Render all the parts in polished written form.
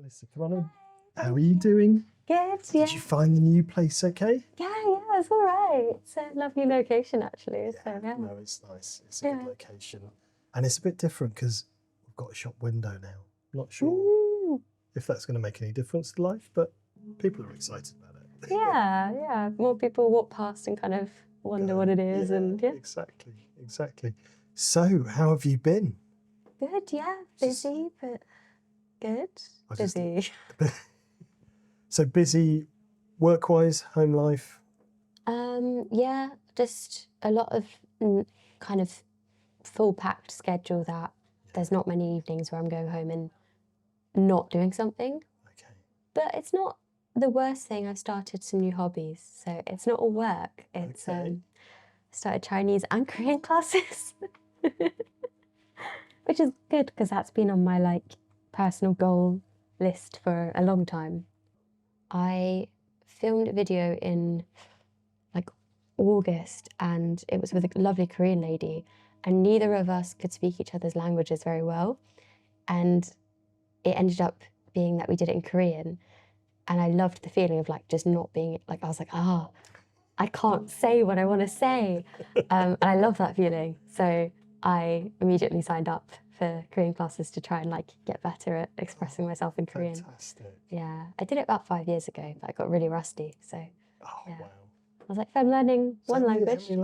Melissa, come on in. How are you doing? Good, yeah. Did you find the new place okay? Yeah, it's all right. It's a lovely location, actually. So, yeah. No, it's nice. It's a good location. And it's a bit different because we've got a shop window now. I'm not sure if that's going to make any difference to life, but people are excited about it. Yeah. More people walk past and kind of wonder what it is. Exactly. So, how have you been? Good, yeah. Busy, but good. Busy. So busy work-wise, home life? Yeah, just a lot of kind of full-packed schedule that there's not many evenings where I'm going home and not doing something. Okay. But it's not the worst thing. I've started some new hobbies, so it's not all work. It's started Chinese and Korean classes, which is good because that's been on my personal goal list for a long time. I filmed a video in August, and it was with a lovely Korean lady, and neither of us could speak each other's languages very well, and it ended up being that we did it in Korean, and I loved the feeling of just not being I was like, I can't say what I want to say, and I love that feeling. So I immediately signed up for Korean classes to try and get better at expressing myself in Korean. Fantastic. Yeah, I did it about 5 years ago, but I got really rusty. So wow. I was like, if I'm learning one language, how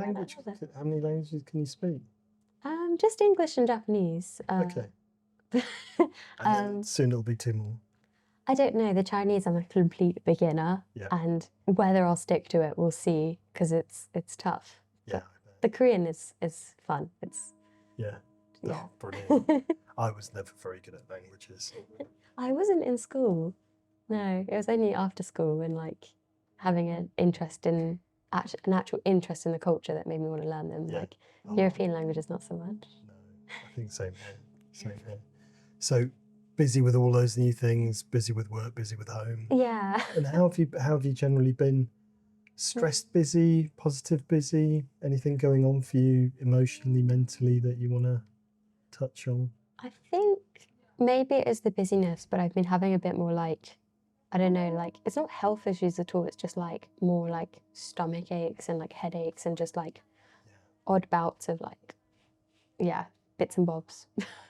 many languages can you speak? Just English and Japanese. Okay. And then soon it'll be 2 more. I don't know. The Chinese, I'm a complete beginner, and whether I'll stick to it, we'll see, because it's tough. Yeah. The Korean is fun. It's Oh, brilliant. I was never very good at languages. I wasn't in school. No, it was only after school and having an interest in an actual interest in the culture that made me want to learn them. European languages, not so much. No, I think same here. So busy with all those new things, busy with work, busy with home. Yeah. And how have you generally been? Stressed busy, positive busy? Anything going on for you emotionally, mentally that you want to touch on? I think maybe it is the busyness, but I've been having a bit more I don't know, it's not health issues at all. It's just more stomach aches and headaches and just odd bouts of bits and bobs.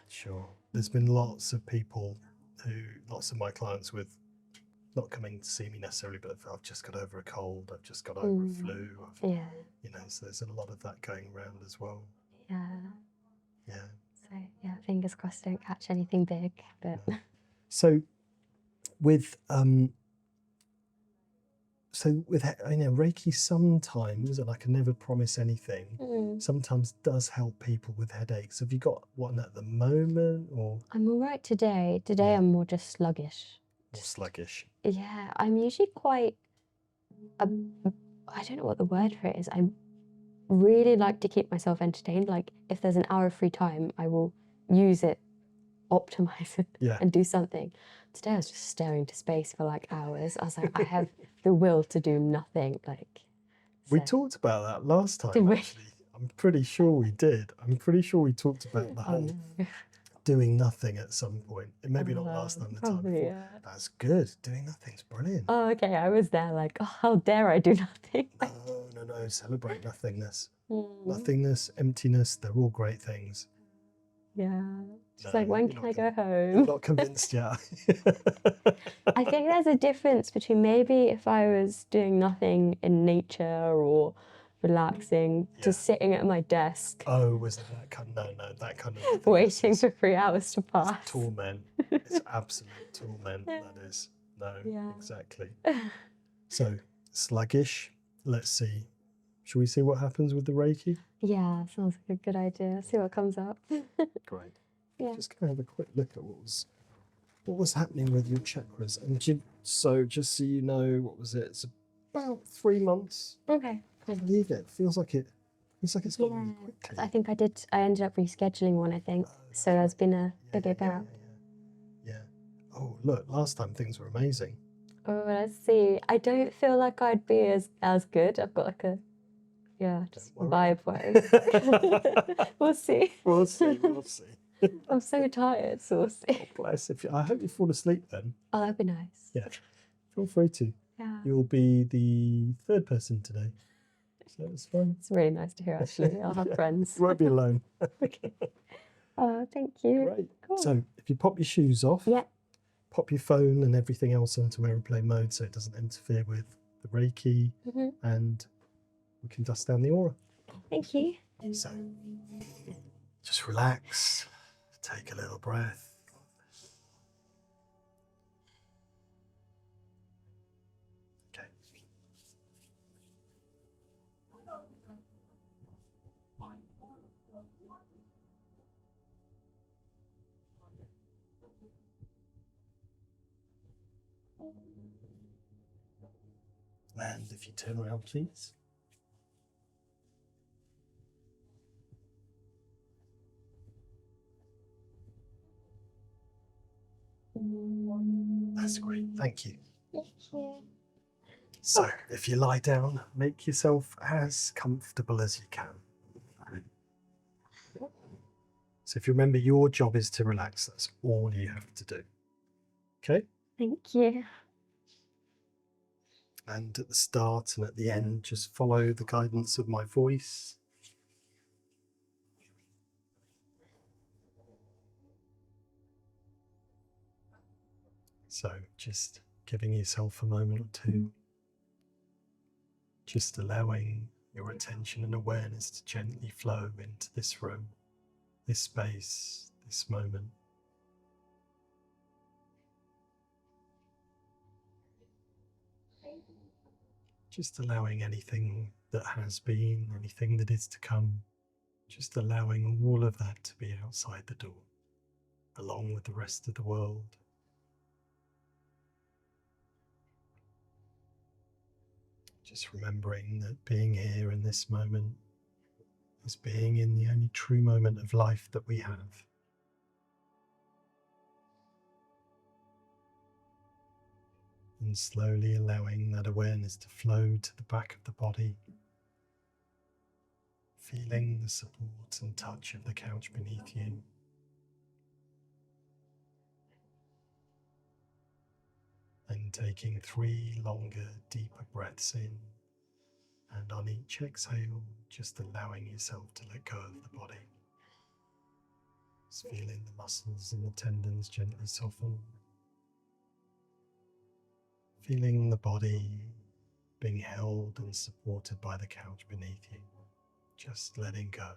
Sure. There's been lots of my clients with not coming to see me necessarily, but I've just got over a cold, I've just got over a flu. So there's a lot of that going around as well. Yeah. Yeah. So fingers crossed don't catch anything big. But no. So with Reiki sometimes, and I can never promise anything, sometimes does help people with headaches. Have you got one at the moment, or? I'm all right today. I'm more just sluggish. Sluggish. Yeah, I'm usually quite, I don't know what the word for it is. I really like to keep myself entertained. If there's an hour of free time, I will use it, optimize it, and do something. Today I was just staring into space for hours. I was like, I have the will to do nothing. We talked about that last time, actually. I'm pretty sure we did. I'm pretty sure we talked about the whole doing nothing at some point. And maybe not last time, the time before. Yeah. That's good. Doing nothing's brilliant. Oh, okay. I was there how dare I do nothing? No. Celebrate nothingness. Nothingness, emptiness, they're all great things. Yeah. Just when can I go home? I'm not convinced yet. I think there's a difference between maybe if I was doing nothing in nature or relaxing to sitting at my desk. Oh, was it that kind of, no, that kind of waiting for 3 hours to pass. It's torment. It's absolute torment, that is. No, exactly. So, sluggish, let's see. Shall we see what happens with the Reiki? Yeah, sounds like a good idea. See what comes up. Great. Yeah. Just going to have a quick look at what was happening with your chakras. And just so you know, what was it? It's about 3 months. Okay. I can't believe it. Feels like it's gone really quickly. I think I ended up rescheduling one, I think. So there's been a big gap. Yeah. Oh, look, last time things were amazing. Oh, let's see. I don't feel like I'd be as good. I've got just vibe-wise. We'll see. We'll see. I'm so tired, Saucy. Oh, bless. I hope you fall asleep then. Oh, that'd be nice. Yeah, feel free to. Yeah. You'll be the third person today, so it's fine. It's really nice to hear, actually. I'll have friends. You won't be alone. Oh, thank you. Great. Cool. So if you pop your shoes off, Yeah. pop your phone and everything else onto aeroplane mode so it doesn't interfere with the Reiki, and we can dust down the aura. Thank you. So just relax, take a little breath. Okay. And if you turn around, please. That's great. Thank you. Thank you. So, if you lie down, make yourself as comfortable as you can. So, if you remember, your job is to relax. That's all you have to do. Okay? Thank you. And at the start and at the end, just follow the guidance of my voice. So, just giving yourself a moment or two, just allowing your attention and awareness to gently flow into this room, this space, this moment. Just allowing anything that has been, anything that is to come, just allowing all of that to be outside the door, along with the rest of the world. Just remembering that being here in this moment is being in the only true moment of life that we have. And slowly allowing that awareness to flow to the back of the body, feeling the support and touch of the couch beneath you. And taking 3 longer, deeper breaths in, and on each exhale, just allowing yourself to let go of the body. Just feeling the muscles and the tendons gently soften. Feeling the body being held and supported by the couch beneath you. Just letting go.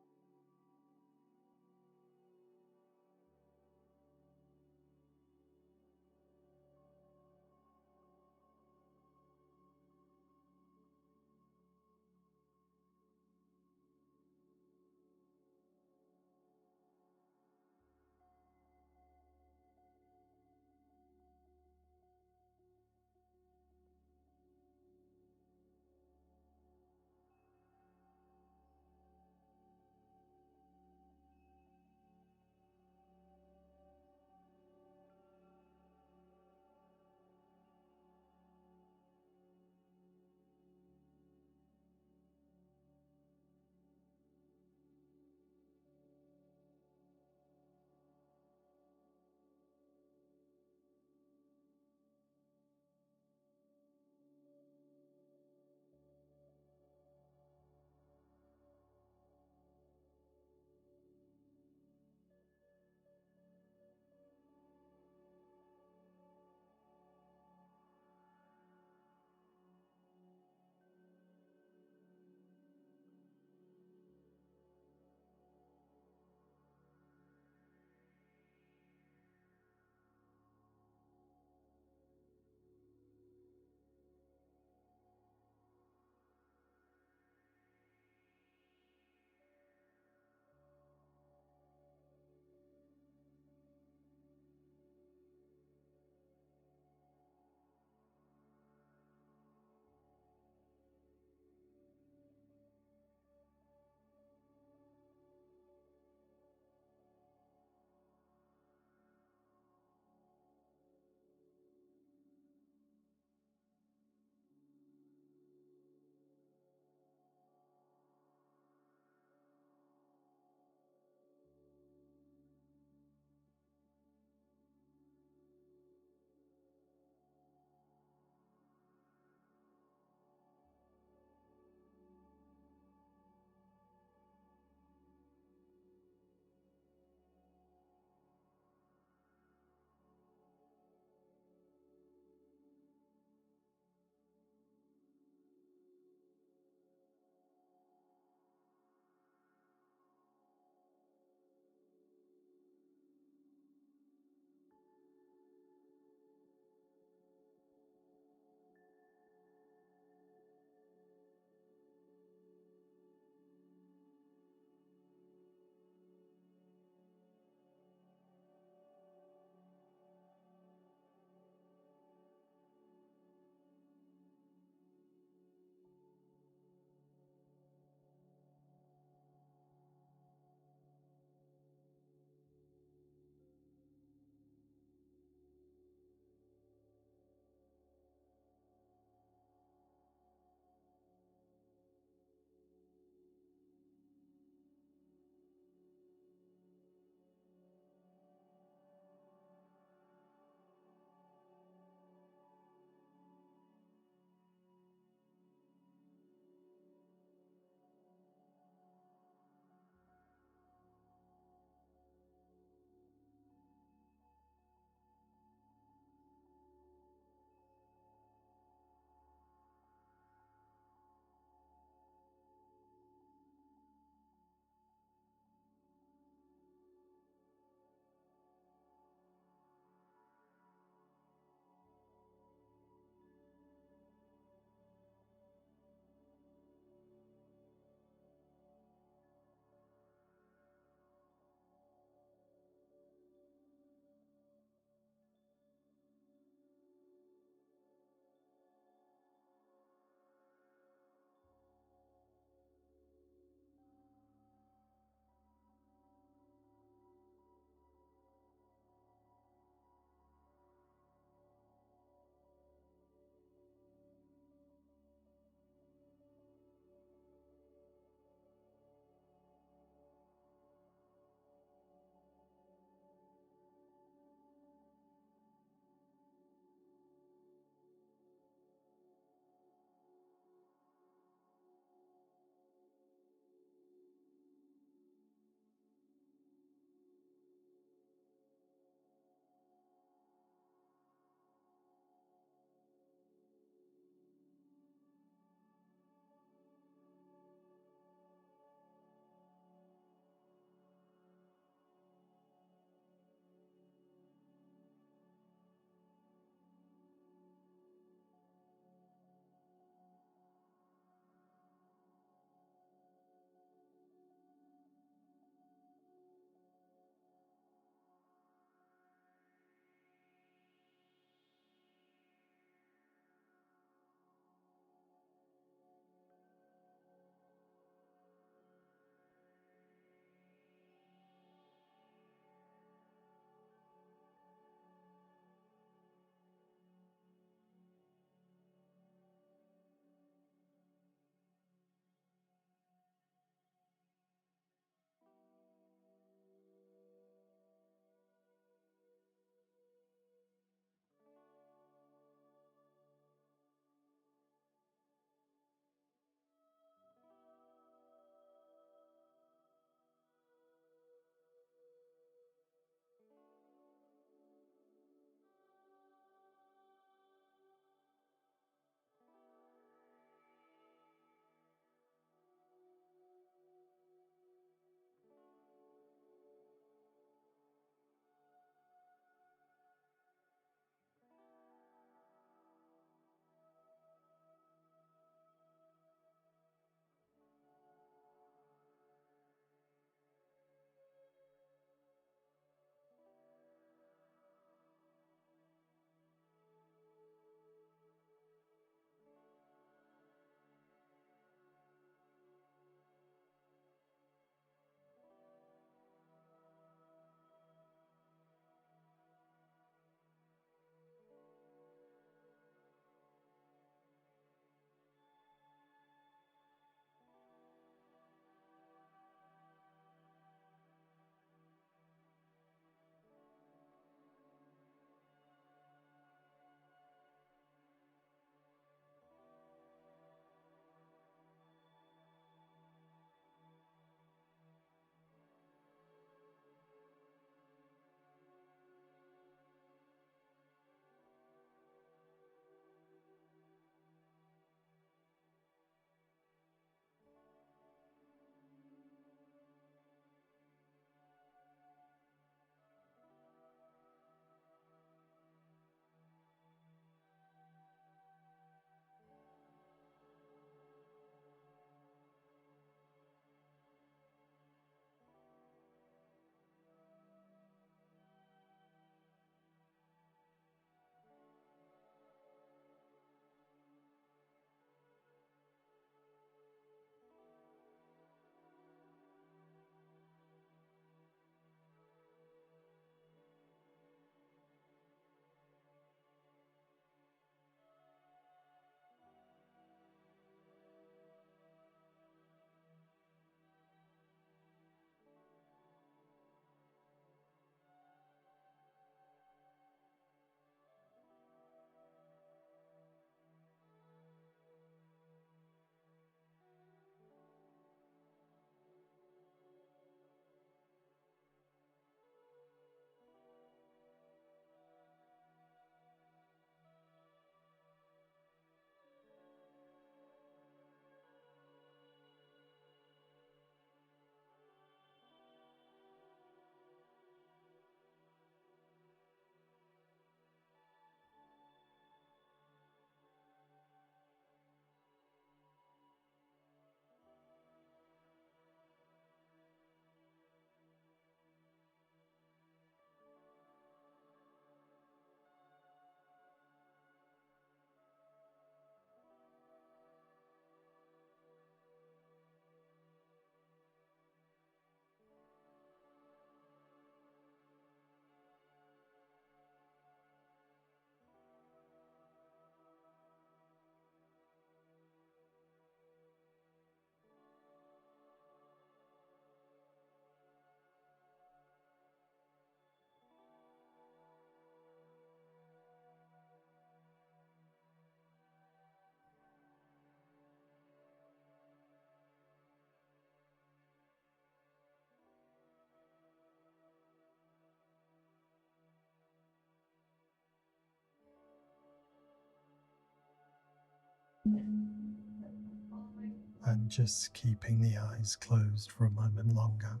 And just keeping the eyes closed for a moment longer.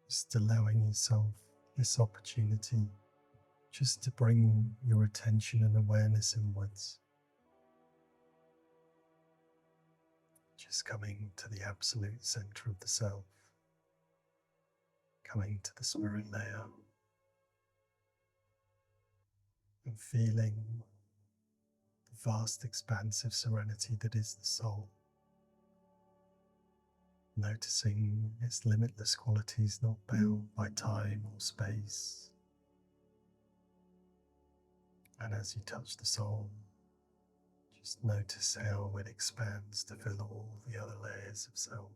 Just allowing yourself this opportunity just to bring your attention and awareness inwards. Just coming to the absolute center of the self. Coming to the spirit layer. And feeling the vast expansive serenity that is the soul. Noticing its limitless qualities not bound by time or space. And as you touch the soul, just notice how it expands to fill all the other layers of self.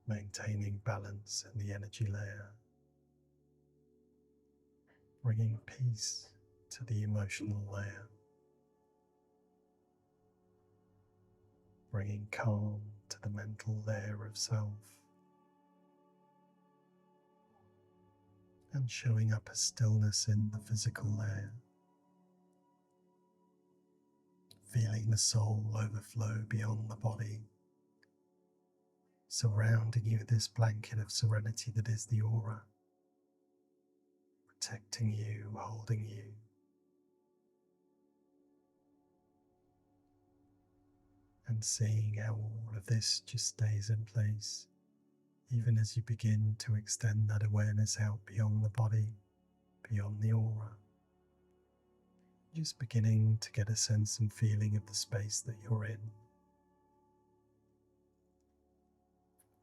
Maintaining balance in the energy layer. Bringing peace to the emotional layer. Bringing calm to the mental layer of self. And showing up a stillness in the physical layer. Feeling the soul overflow beyond the body, surrounding you with this blanket of serenity that is the aura, protecting you, holding you. And seeing how all of this just stays in place, even as you begin to extend that awareness out beyond the body, beyond the aura. Just beginning to get a sense and feeling of the space that you're in.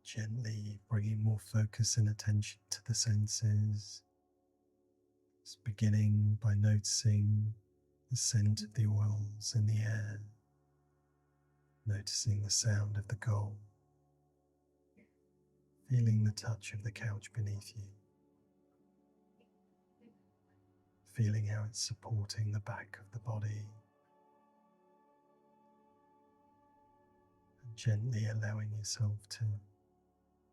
Gently bringing more focus and attention to the senses. Just beginning by noticing the scent of the oils in the air. Noticing the sound of the gong. Feeling the touch of the couch beneath you. Feeling how it's supporting the back of the body. And gently allowing yourself to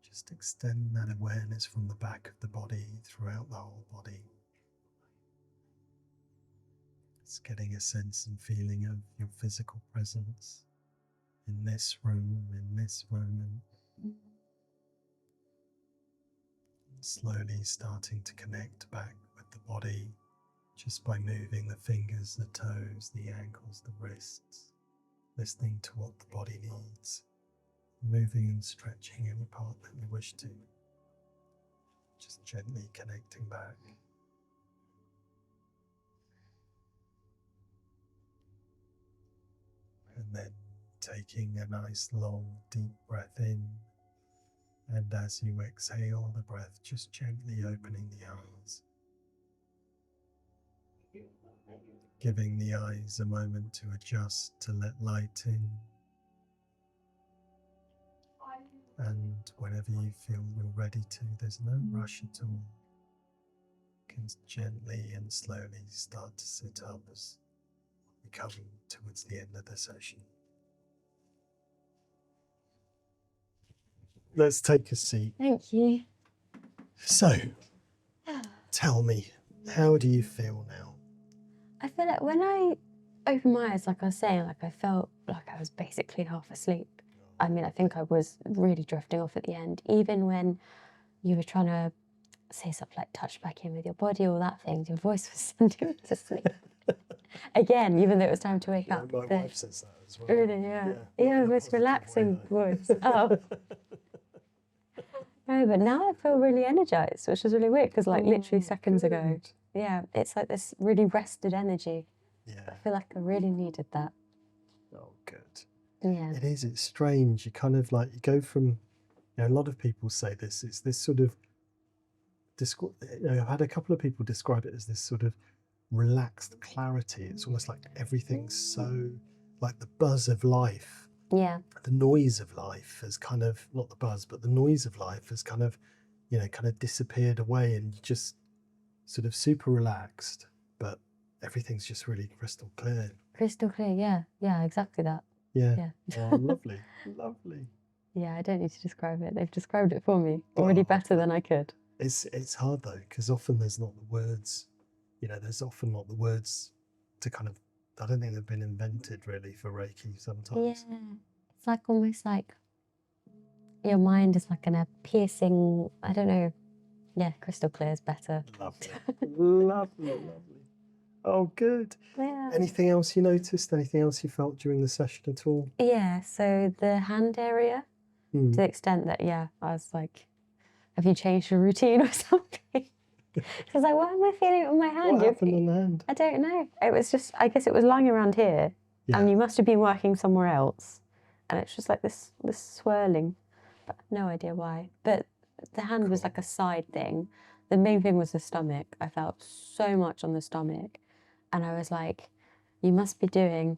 just extend that awareness from the back of the body throughout the whole body. It's getting a sense and feeling of your physical presence in this room, in this moment. Slowly starting to connect back with the body just by moving the fingers, the toes, the ankles, the wrists, listening to what the body needs, moving and stretching any part that you wish to, just gently connecting back. And then taking a nice long deep breath in, and as you exhale the breath, just gently opening the eyes. Giving the eyes a moment to adjust, to let light in. And whenever you feel you're ready to, there's no rush at all. You can gently and slowly start to sit up as we come towards the end of the session. Let's take a seat. Thank you. So, tell me, how do you feel now? I feel like when I opened my eyes, like I was saying, like I felt like I was basically half asleep. I mean, I think I was really drifting off at the end. Even when you were trying to say stuff like touch back in with your body, all that thing, your voice was sending me to sleep. Again, even though it was time to wake up. My wife says that as well. Really, yeah. Yeah, the most relaxing voice. Oh. No, but now I feel really energized, which is really weird because like literally seconds ago. Yeah, it's like this really rested energy. Yeah. I feel like I really needed that. Oh, good. Yeah. It is, it's strange. You kind of like, you go from, a lot of people say this, it's this sort of, I've had a couple of people describe it as this sort of relaxed clarity. It's almost like everything's so, like the buzz of life. Yeah. The noise of life has kind of, not the buzz, but the noise of life has kind of, kind of disappeared away, and you just sort of super relaxed, but everything's just really crystal clear. Crystal clear, yeah. Yeah, exactly that. Yeah. Oh, lovely, lovely. Yeah, I don't need to describe it. They've described it for me already better than I could. It's hard though, because often there's not the words there's often not the words to kind of, I don't think they've been invented really for Reiki sometimes. Yeah, it's like almost like your mind is like in a piercing, I don't know. Yeah, crystal clear is better. Lovely. Lovely. Oh, good. Yeah. Anything else you noticed? Anything else you felt during the session at all? Yeah, so the hand area, to the extent that, I was like, have you changed your routine or something? Because like, why am I feeling it on my hand? What happened on the hand? I don't know. It was just, I guess it was lying around here, and you must have been working somewhere else. And it's just like this swirling, but no idea why. But the hand was like a side thing. The main thing was the stomach. I felt so much on the stomach. And I was like, you must be doing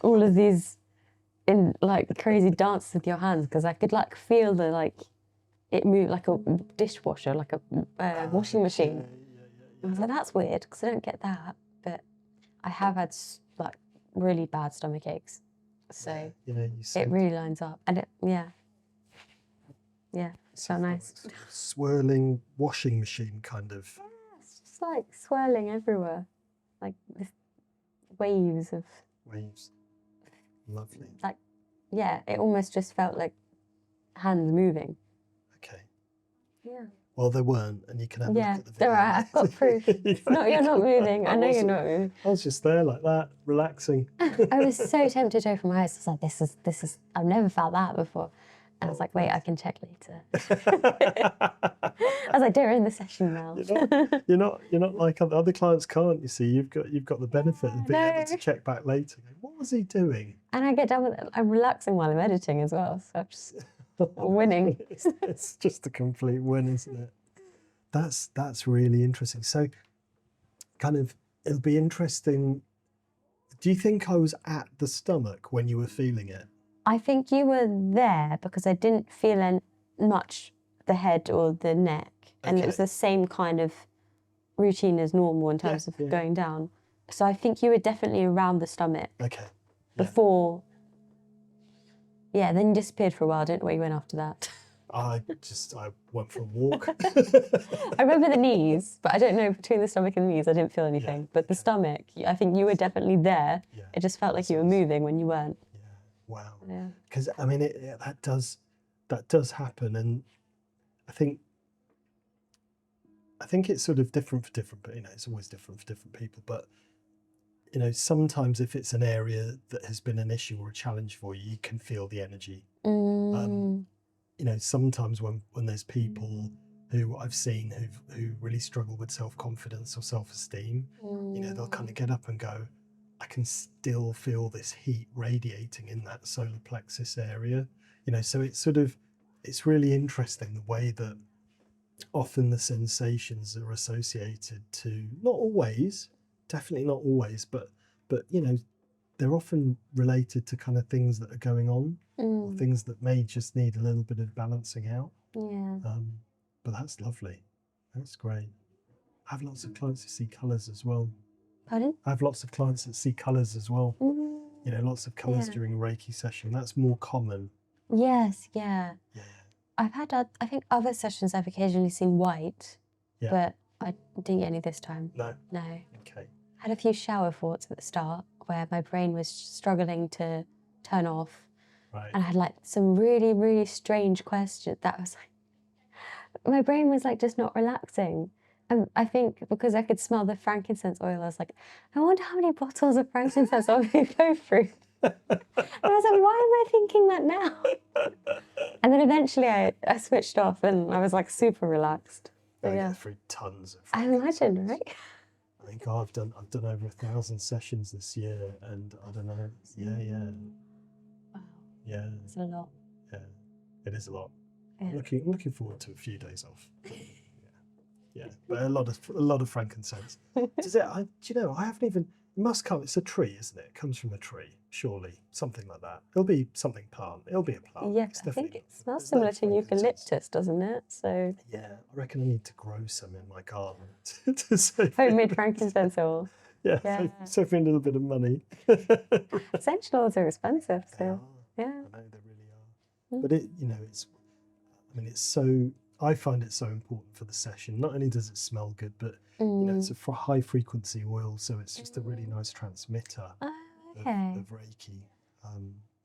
all of these in like crazy dances with your hands, because I could like feel the like it moved like a dishwasher, like a washing machine. I was like, that's weird, because I don't get that. But I have had like really bad stomach aches, so it really lines up, and it it's so nice. Like swirling washing machine kind of. Yeah, it's just like swirling everywhere, like this waves. Lovely. Like, it almost just felt like hands moving. Okay. Yeah. Well, there weren't, and you can have a look at the video. There are. I've got proof. You're not moving. I know you're not moving. I was just there like that, relaxing. I was so tempted to open my eyes. I was like, this is. I've never felt that before. And I was like, wait, I can check later. I was like, during the session now. You're not like other clients can't. You see, you've got the benefit of being able to check back later. What was he doing? And I get done with it. I'm relaxing while I'm editing as well. So I'm just winning. It's just a complete win, isn't it? That's really interesting. So, kind of, it'll be interesting. Do you think I was at the stomach when you were feeling it? I think you were there because I didn't feel much the head or the neck. And it was the same kind of routine as normal in terms of going down. So I think you were definitely around the stomach. Okay. Before. Yeah, then you disappeared for a while. I don't know where you went after that. I went for a walk. I remember the knees, but I don't know, between the stomach and the knees, I didn't feel anything. Yeah, but the stomach, I think you were definitely there. Yeah. It just felt like you were moving when you weren't. Yeah. Wow. Yeah. Because I mean, that does happen, and I think it's sort of different for different, but it's always different for different people. But sometimes if it's an area that has been an issue or a challenge for you, you can feel the energy. Sometimes when there's people who I've seen who really struggle with self-confidence or self-esteem, they'll kind of get up and go, I can still feel this heat radiating in that solar plexus area. So it's really interesting the way that often the sensations are associated to, not always, definitely not always, but they're often related to kind of things that are going on, or things that may just need a little bit of balancing out. Yeah. But that's lovely. That's great. I have lots of clients who see colours as well. Pardon? I have lots of clients that see colours as well. Lots of colours during a Reiki session. That's more common. Yes, yeah. Yeah. I've had, I think, other sessions I've occasionally seen white, but I didn't get any this time. No? No. Okay. I had a few shower thoughts at the start where my brain was struggling to turn off. Right. And I had like some really, really strange questions that was like, my brain was like just not relaxing. And I think because I could smell the frankincense oil, I was like, I wonder how many bottles of frankincense oil we go through. And I was like, why am I thinking that now? And then eventually I switched off and I was like super relaxed. So, I get through tons of I imagine, right? I think I've done over 1,000 sessions this year, and I don't know. Yeah. Wow. Yeah. It's a lot. Yeah, it is a lot. Yeah. I'm looking forward to a few days off. Yeah, but a lot of frankincense. Does it? I haven't even. It must come. It's a tree, isn't it? It comes from a tree, surely, something like that. It'll be something plant. It'll be a plant. Yeah, I think it smells similar to eucalyptus, doesn't it? So. Yeah, I reckon I need to grow some in my garden to save. Homemade frankincense oil. Yeah, save me a little bit of money. Essential oils are expensive, so yeah. I know they really are. But it's. I mean, it's so. I find it so important for the session. Not only does it smell good, but you know, it's a high frequency oil, so it's just a really nice transmitter of Reiki.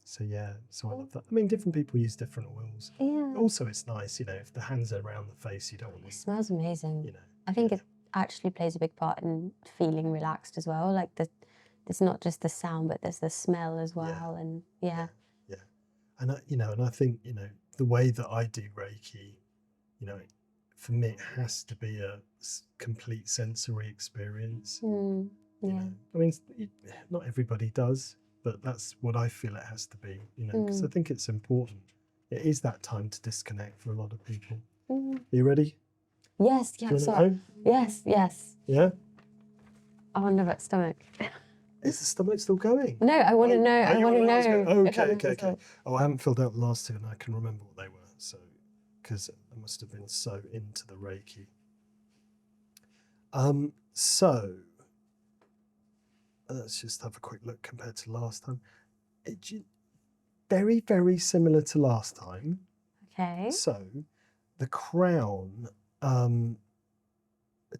So yeah, so I love that. I mean, different people use different oils. Yeah. Also, it's nice, you know, if the hands are around the face, you don't want to. It smells amazing. You know, I think it actually plays a big part in feeling relaxed as well. Like it's not just the sound, but there's the smell as well. And yeah. And you know, and I think, you know, the way that I do Reiki, you know, for me it has to be a complete sensory experience. You know, I mean, not everybody does, but that's what I feel it has to be. You know, because I think it's important. It is that time to disconnect for a lot of people. Are you ready? Yes. Yeah. Sorry. Yes. Yes. Yeah. I wonder about stomach. Is the stomach still going? No, I want to know. I want to know. Okay. Oh, I haven't filled out the last two, and I can remember what they were. So, because I must have been so into the Reiki. So let's just have a quick look compared to last time. Very, very similar to last time. Okay. So, the crown.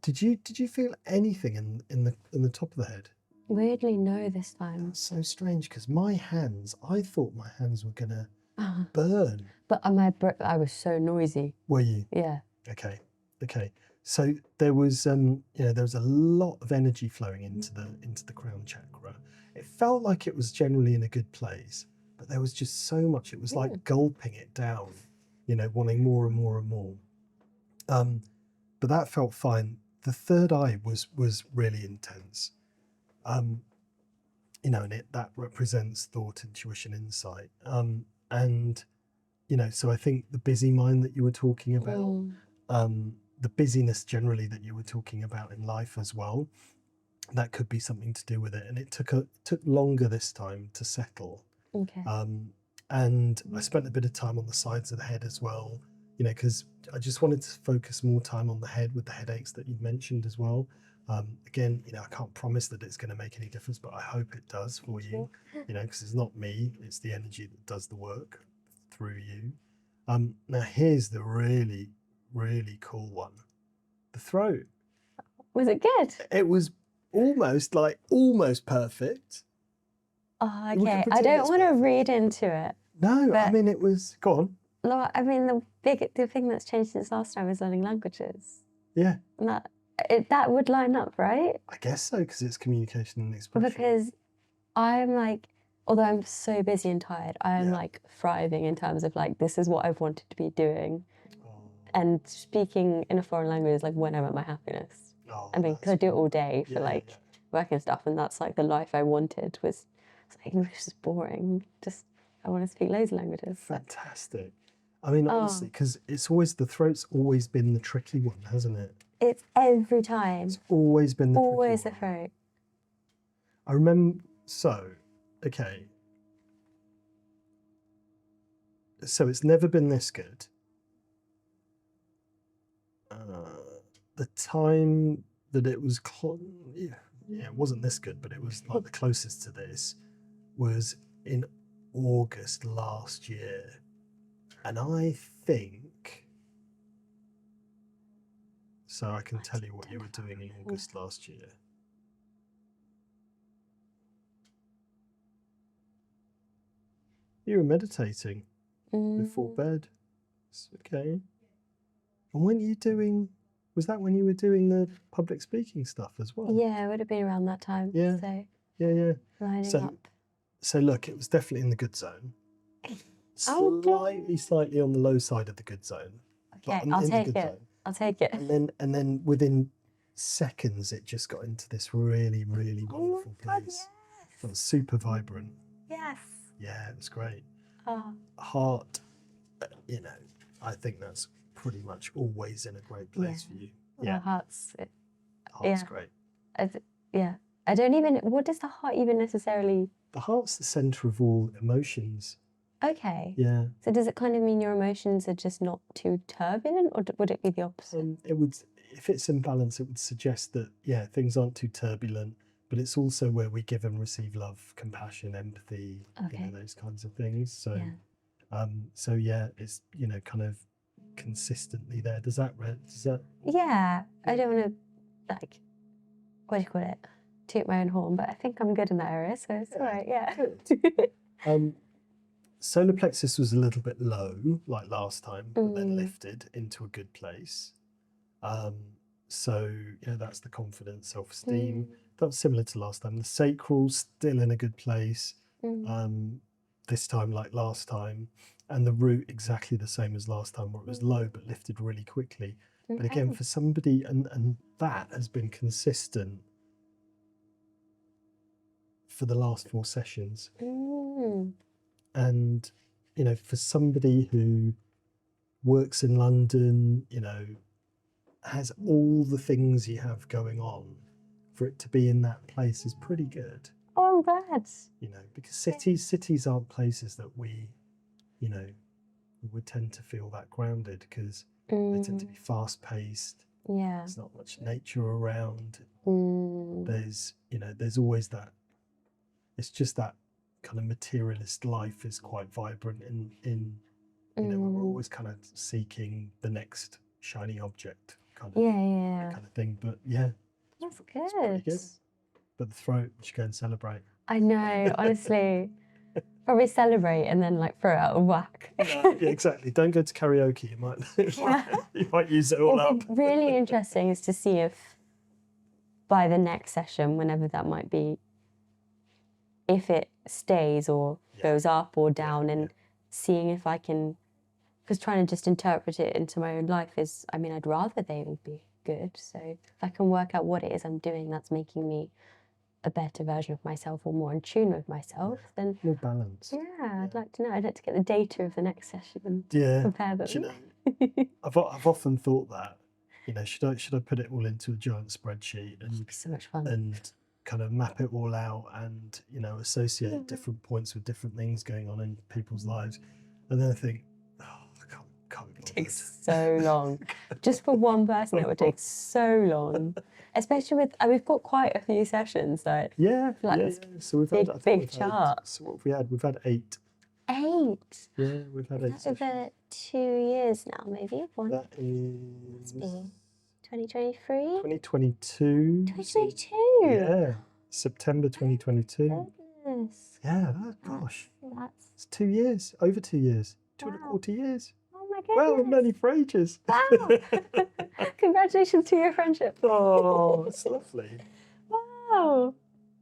Did you feel anything in the top of the head? Weirdly, no this time. That's so strange because my hands. I thought my hands were gonna burn. But I was so noisy. Were you? Yeah. Okay. So there was you know, there was a lot of energy flowing into the crown chakra. It felt like it was generally in a good place, but there was just so much. It was like gulping it down, you know, wanting more and more and more. But that felt fine. The third eye was really intense. You know, and that represents thought, intuition, insight. And you know, so I think the busy mind that you were talking about, the busyness generally that you were talking about in life as well, that could be something to do with it. And it took longer this time to settle. Okay. And I spent a bit of time on the sides of the head as well, you know, because I just wanted to focus more time on the head with the headaches that you'd mentioned as well. Again, you know, I can't promise that it's going to make any difference, but I hope it does for you, you know, because it's not me, it's the energy that does the work through you. Now here's the really, really cool one. The throat. Was it good? It was almost perfect. Oh, okay. I don't want to read into it. No, I mean, it was, go on. I mean, the thing that's changed since last time is learning languages. Yeah. And that would line up, right? I guess so, because it's communication and expression. Because I'm like, although I'm so busy and tired, I am like thriving in terms of like, this is what I've wanted to be doing. And speaking in a foreign language is like when I'm at my happiness. I mean, because I do it all day for work and stuff, and that's like the life I wanted was, it's like, English is boring. I want to speak loads of languages. Fantastic. I mean, honestly, because the throat's always been the tricky one, hasn't it? It's every time. It's always been the tricky one. Always the throat. I remember, okay. So it's never been this good. The time that it was, it wasn't this good, but it was like the closest to this, was in August last year. And I think, so I can tell you what you were doing in August last year. You were meditating before bed. Okay. And when you doing, was that when you were doing the public speaking stuff as well? Yeah, it would have been around that time. Yeah. So Yeah. Lining up. So look, it was definitely in the good zone. Slightly on the low side of the good zone. Okay, I'll take it. And then within seconds, it just got into this really, really wonderful place. Yes. It was super vibrant. Yes. Yeah, it was great. Oh. Heart, you know, I think that's pretty much always in a great place for you. Yeah. Heart's great. I don't even, what does the heart even necessarily? The heart's the centre of all emotions. Okay. Yeah. So does it kind of mean your emotions are just not too turbulent, or would it be the opposite? It would, if it's in balance, it would suggest that, things aren't too turbulent, but it's also where we give and receive love, compassion, empathy, those kinds of things. So, it's, kind of consistently there. Does that? Yeah, I don't want to, like, what do you call it? Toot my own horn, but I think I'm good in that area, so it's all right, yeah. Solar plexus was a little bit low, like last time, but then lifted into a good place. So, that's the confidence, self-esteem. That was similar to last time. The sacral still in a good place. This time, like last time, and the root exactly the same as last time, where it was low but lifted really quickly. But again, for somebody, and that has been consistent for the last 4 sessions. And, for somebody who works in London, has all the things you have going on, for it to be in that place is pretty good. Oh, I'm glad. Because cities aren't places that we would tend to feel that grounded, because they tend to be fast paced. Yeah. There's not much nature around. There's always that. It's just that kind of materialist life is quite vibrant in we're always kind of seeking the next shiny object kind of thing. But that's it's pretty good. good. But the throat, you should go and celebrate. I know, honestly. Probably celebrate and then like throw it out of whack. Yeah, exactly. Don't go to karaoke. You might use it all up. It'd be really interesting is to see if by the next session, whenever that might be, if it stays or goes up or down, and seeing if I can, because trying to just interpret it into my own life is, I'd rather they all be good. So if I can work out what it is I'm doing that's making me a better version of myself or more in tune with myself, then more balanced. I'd like to know. I'd like to get the data of the next session and compare them. I've often thought that, should I put it all into a giant spreadsheet and so much fun, and kind of map it all out and associate different points with different things going on in people's lives, and then I think, I can't be bothered. It takes so long. Just for one person, it would take so long. Especially with, we've got quite a few sessions, so So we've had big chart. So what have we had? We've had 8. 8. Yeah, we've had 8 sessions. Over 2 years now, maybe. That is 2023. 2022. 2022. Yeah, September 2022. Goodness. Yeah, it's 2 years, over 2 years, 2.25 years. Oh my goodness. Well, I've known you for ages. Wow. Congratulations to your friendship. Oh, it's lovely. Wow.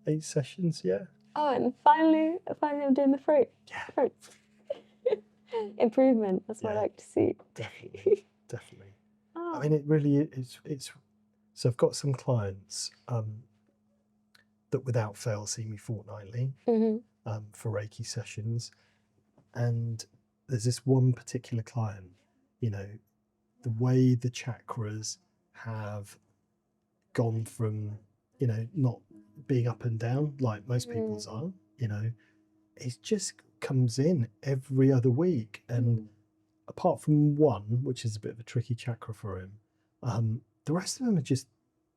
8 sessions, yeah. Oh, and finally I'm doing the fruit. Yeah. Improvement, that's what I like to see. Definitely. Oh. It really is. So I've got some clients that without fail see me fortnightly for Reiki sessions. And there's this one particular client, the way the chakras have gone from, not being up and down like most people's are, it just comes in every other week. And apart from one, which is a bit of a tricky chakra for him, the rest of them are just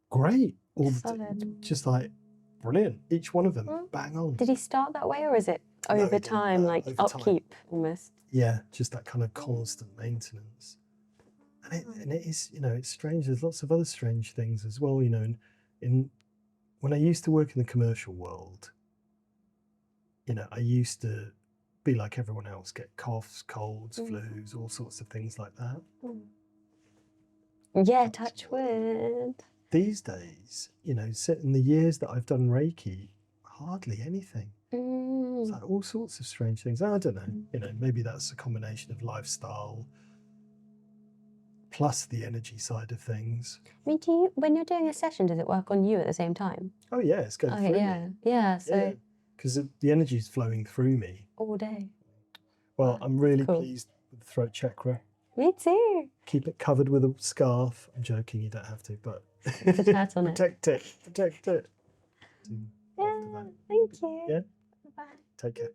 great. Just like brilliant. Each one of them, bang on. Did he start that way, or is it over time, like over upkeep time. Almost? Yeah, just that kind of constant maintenance. And it is, it's strange. There's lots of other strange things as well, when I used to work in the commercial world, I used to be like everyone else, get coughs, colds, flus, all sorts of things like that. Yeah, touch wood. These days, in the years that I've done Reiki, hardly anything. It's like all sorts of strange things. I don't know, maybe that's a combination of lifestyle plus the energy side of things. When you're doing a session, does it work on you at the same time? Oh yeah, it's going through me. Yeah, so... Because the energy is flowing through me. All day. Well, I'm really pleased with the throat chakra. Me too. Keep it covered with a scarf. I'm joking, you don't have to, but... Put a hat on Protect it. Yeah, thank you. Yeah? Bye. Take care.